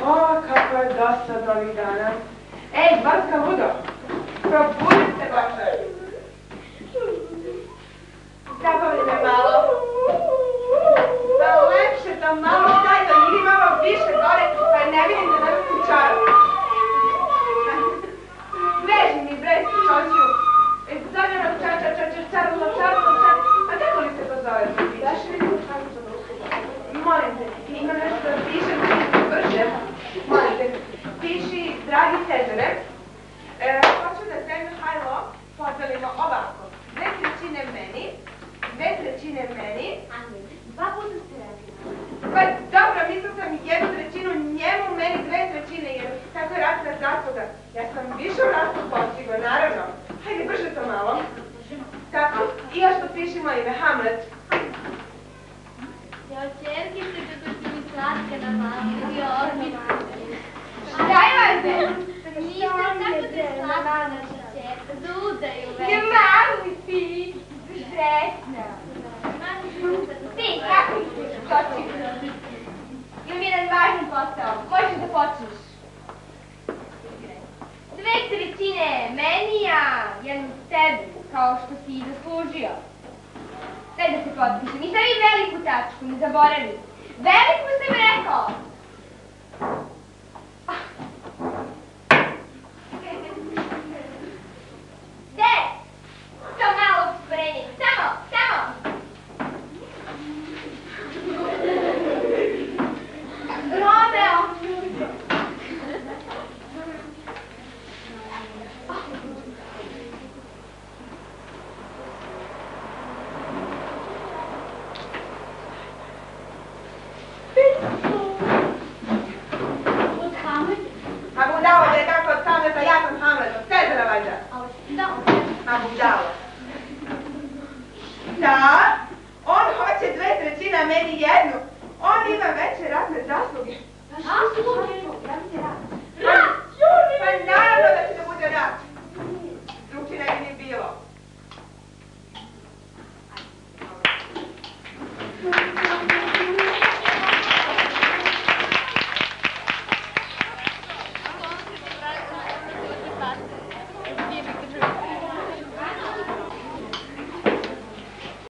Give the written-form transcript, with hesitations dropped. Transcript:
O, kako je dosadno ovih dana. Ej, Zlatka ludo, probudi se, Bože. Zabavlji me malo. Malo lepše, to malo daj do njih, malo više gore, pa ne vidim da ne vidim čaru. Veži mi, bre, čoću. Zovjeno čarno, a kako li se to zove? Daš mi kako to da molim te, ima nešto da pišem, brže. Molim te, piši, dragi Cezare, hoću da se Mihajlo podelimo ovako. 2/3 meni, 2/3 meni. Dva puta ste rekli. Pa dobro, mislila sam 1/3 njemu, meni 2/3, jer tako je ratna zasluga. Ja sam više u rastu postigla, naravno. Hajde, brže to malo. Tako, i još potpišimo ime, Hamlet. Ja čerkice, kako si mi slatka na mamu, i odmah. Šta imate? Ništa, tako ti slatka naša čerka, zaudaju već. Je mali ti, sretna. Ti, kako ti skoči? Imam jedan važan posao, možeš da počneš. 2/3 meni, a 1 tebi, kao što si i zaslužio. Daj da se potpišem. I stavi veliku tačku, ne zaboravi. Veliku sam rekao! Gde? To malo usporenje. Samo! Romeo! A budalo je kako od Hamleta, ja sam Hamlet, od Cezara valjda. A budalo. Da, on hoće 2/3, meni 1. On ima veće ratne zasluge